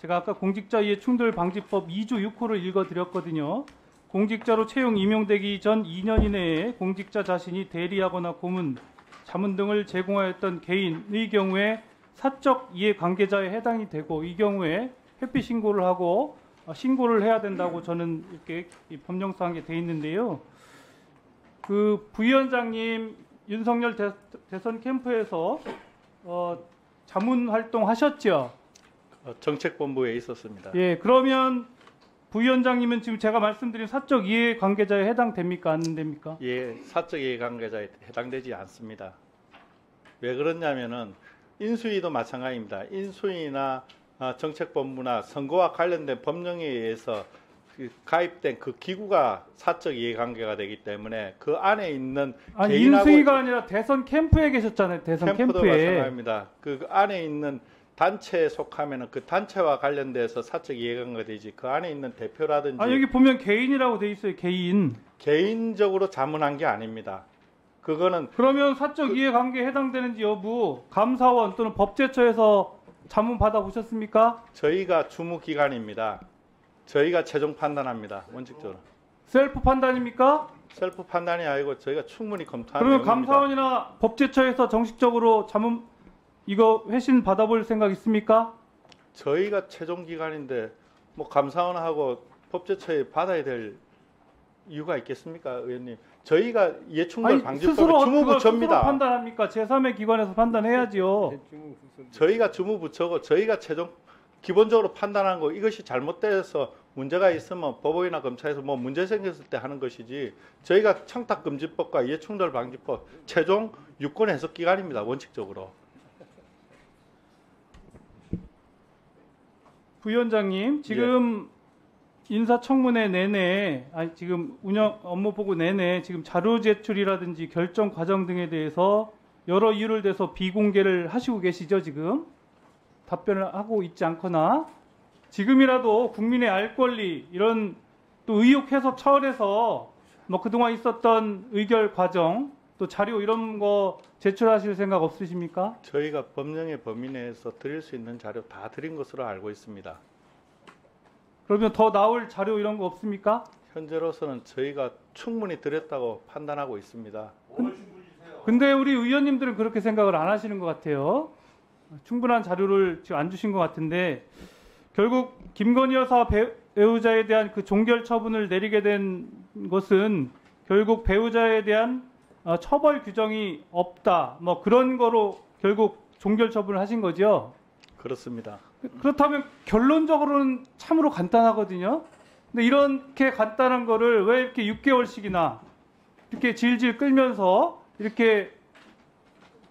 제가 아까 공직자 이해 충돌 방지법 2조 6호를 읽어드렸거든요. 공직자로 채용 임용되기 전 2년 이내에 공직자 자신이 대리하거나 고문, 자문 등을 제공하였던 개인의 경우에 사적 이해관계자에 해당이 되고, 이 경우에 회피 신고를 하고 신고를 해야 된다고 저는 이렇게 법령상에 돼 있는데요. 그 부위원장님 윤석열 대선 캠프에서 자문 활동 하셨죠? 정책본부에 있었습니다. 예, 그러면 부위원장님은 지금 제가 말씀드린 사적 이해관계자에 해당됩니까? 안 됩니까? 예, 사적 이해관계자에 해당되지 않습니다. 왜 그러냐면은 인수위도 마찬가지입니다. 인수위나 정책본부나 선거와 관련된 법령에 의해서 가입된 그 기구가 사적 이해관계가 되기 때문에 그 안에 있는 아니, 개인하고 인수위가 아니라 대선 캠프에 계셨잖아요. 대선 캠프도 캠프에. 마찬가지입니다. 그 안에 있는 단체에 속하면은 그 단체와 관련돼서 사적 이해관계가 되지, 그 안에 있는 대표라든지. 아, 여기 보면 개인이라고 돼 있어요. 개인. 개인적으로 자문한 게 아닙니다. 그거는 그러면 사적 이해관계에 해당되는지 여부 감사원 또는 법제처에서 자문 받아보셨습니까? 저희가 주무기관입니다. 저희가 최종 판단합니다. 원칙적으로. 셀프 판단입니까? 셀프 판단이 아니고 저희가 충분히 검토한 그러면 내용입니다. 감사원이나 법제처에서 정식적으로 자문 이거 회신 받아볼 생각 있습니까? 저희가 최종 기관인데 뭐 감사원하고 법제처에 받아야 될 이유가 있겠습니까, 의원님? 저희가 이해충돌 방지법의 주무부처입니다. 스스로 판단합니까? 제3의 기관에서 판단해야지요. 저희가 주무부처고 저희가 최종 기본적으로 판단한 거, 이것이 잘못돼서 문제가 있으면 법원이나 검찰에서 뭐 문제 생겼을 때 하는 것이지, 저희가 청탁금지법과 이해충돌 방지법 최종 유권 해석 기관입니다. 원칙적으로. 부위원장님, 지금 인사청문회 내내, 아니 지금 운영 업무 보고 내내 지금 자료 제출이라든지 결정 과정 등에 대해서 여러 이유를 대서 비공개를 하시고 계시죠, 지금? 답변을 하고 있지 않거나, 지금이라도 국민의 알 권리, 이런 또 의혹 해소 차원에서 뭐 그동안 있었던 의결 과정, 또 자료 이런 거 제출하실 생각 없으십니까? 저희가 법령의 범위 내에서 드릴 수 있는 자료 다 드린 것으로 알고 있습니다. 그러면 더 나올 자료 이런 거 없습니까? 현재로서는 저희가 충분히 드렸다고 판단하고 있습니다. 근데 우리 의원님들은 그렇게 생각을 안 하시는 것 같아요. 충분한 자료를 지금 안 주신 것 같은데, 결국 김건희 여사 배우자에 대한 그 종결 처분을 내리게 된 것은 결국 배우자에 대한 처벌 규정이 없다, 뭐 그런 거로 결국 종결 처분을 하신 거죠? 그렇습니다. 그렇다면 결론적으로는 참으로 간단하거든요. 근데 이렇게 간단한 거를 왜 이렇게 6개월씩이나 이렇게 질질 끌면서 이렇게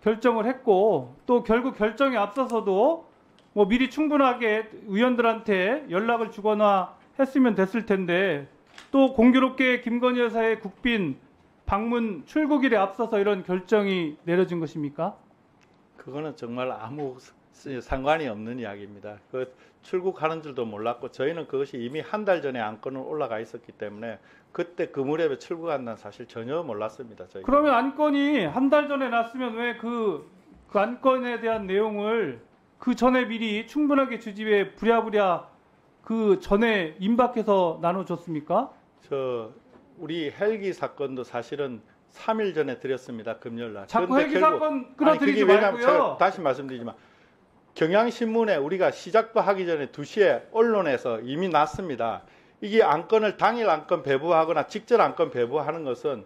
결정을 했고, 또 결국 결정에 앞서서도 뭐 미리 충분하게 의원들한테 연락을 주거나 했으면 됐을 텐데, 또 공교롭게 김건희 여사의 국빈 방문 출국일에 앞서서 이런 결정이 내려진 것입니까? 그거는 정말 아무 상관이 없는 이야기입니다. 그 출국하는 줄도 몰랐고, 저희는 그것이 이미 한 달 전에 안건은 올라가 있었기 때문에 그때 그 무렵에 출국한다는 사실 전혀 몰랐습니다. 저희가. 그러면 안건이 한 달 전에 났으면 왜 그 안건에 대한 내용을 그 전에 미리 충분하게 주지, 왜 부랴부랴 그 전에 임박해서 나눠줬습니까? 우리 헬기 사건도 사실은 3일 전에 드렸습니다. 금요일 날. 자꾸 헬기 사건 끌어들이지 말고요. 제가 다시 말씀드리지만, 경향신문에 우리가 시작도 하기 전에 2시에 언론에서 이미 났습니다. 이게 안건을 당일 안건 배부하거나 직전 안건 배부하는 것은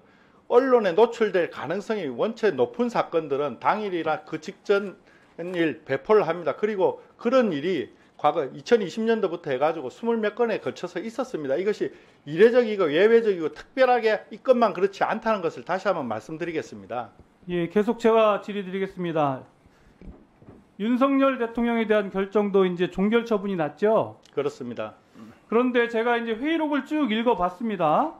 언론에 노출될 가능성이 원체 높은 사건들은 당일이나 그 직전일 배포를 합니다. 그리고 그런 일이 과거 2020년도부터 해가지고 20몇 건에 걸쳐서 있었습니다. 이것이 이례적이고 예외적이고 특별하게 이 건만 그렇지 않다는 것을 다시 한번 말씀드리겠습니다. 예, 계속 제가 질의드리겠습니다. 윤석열 대통령에 대한 결정도 이제 종결 처분이 났죠? 그렇습니다. 그런데 제가 이제 회의록을 쭉 읽어봤습니다.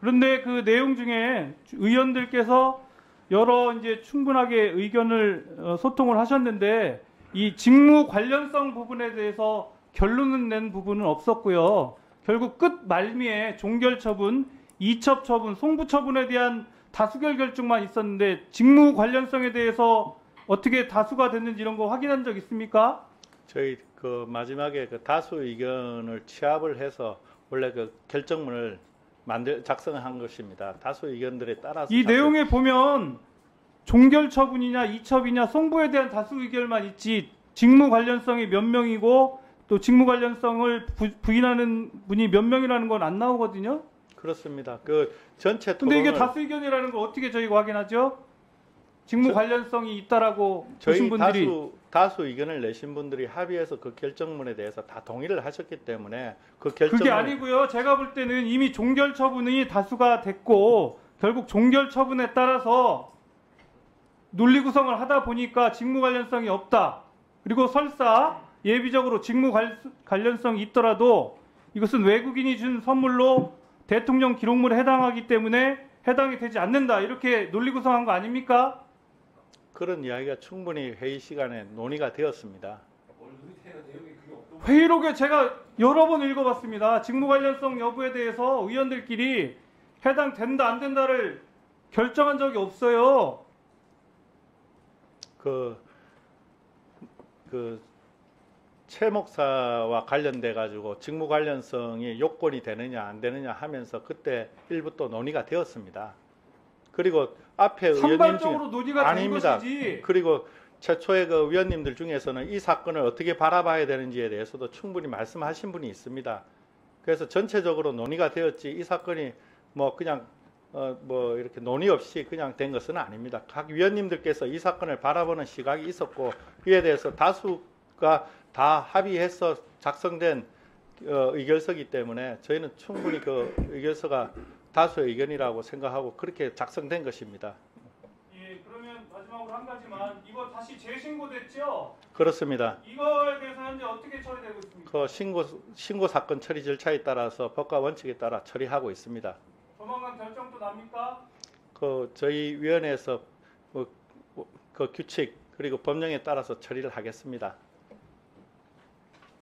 그런데 그 내용 중에 의원들께서 여러 이제 충분하게 의견을 소통을 하셨는데, 이 직무 관련성 부분에 대해서 결론을 낸 부분은 없었고요. 결국 끝 말미에 종결 처분, 이첩 처분, 송부 처분에 대한 다수결 결정만 있었는데, 직무 관련성에 대해서 어떻게 다수가 됐는지 이런 거 확인한 적 있습니까? 저희 그 마지막에 그 다수 의견을 취합을 해서 원래 그 결정문을 작성한 것입니다. 다수 의견들에 따라서 이 내용에 보면 종결 처분이냐 이첩이냐 송부에 대한 다수 의견만 있지 직무 관련성이 몇 명이고 또 직무 관련성을 부인하는 분이 몇 명이라는 건 안 나오거든요. 그렇습니다. 그 전체 근데 토론을 이게 다수 의견이라는 걸 어떻게 저희가 확인하죠? 직무 관련성이 있다라고 저희 보신 분들이 다수 의견을 내신 분들이 합의해서 그 결정문에 대해서 다 동의를 하셨기 때문에 그 결정문 그게 아니고요. 제가 볼 때는 이미 종결 처분이 다수가 됐고 결국 종결 처분에 따라서 논리 구성을 하다 보니까 직무 관련성이 없다. 그리고 설사 예비적으로 직무 관련성이 있더라도 이것은 외국인이 준 선물로 대통령 기록물에 해당하기 때문에 해당이 되지 않는다. 이렇게 논리 구성한 거 아닙니까? 그런 이야기가 충분히 회의 시간에 논의가 되었습니다. 회의록에 제가 여러 번 읽어봤습니다. 직무 관련성 여부에 대해서 의원들끼리 해당된다 안 된다를 결정한 적이 없어요. 최 목사와 관련돼 가지고 직무 관련성이 요건이 되느냐 안 되느냐 하면서 그때 일부 또 논의가 되었습니다. 그리고 앞에 의원님 선발적으로 논의가 된 아닙니다. 것이지. 그리고 최초의 그 위원님들 중에서는 이 사건을 어떻게 바라봐야 되는지에 대해서도 충분히 말씀하신 분이 있습니다. 그래서 전체적으로 논의가 되었지 이 사건이 뭐 그냥 뭐 이렇게 논의 없이 그냥 된 것은 아닙니다. 각 위원님들께서 이 사건을 바라보는 시각이 있었고 이에 대해서 다수가 다 합의해서 작성된 의결서이기 때문에 저희는 충분히 그 의결서가 다수의 의견이라고 생각하고 그렇게 작성된 것입니다. 예, 그러면 마지막으로 한 가지만 이거 다시 재신고됐죠? 그렇습니다. 이거에 대해서 현재 어떻게 처리되고 있습니까? 그 신고 사건 처리 절차에 따라서 법과 원칙에 따라 처리하고 있습니다. 조만간 결정도 납니까? 그 저희 위원회에서 그 규칙 그리고 법령에 따라서 처리를 하겠습니다.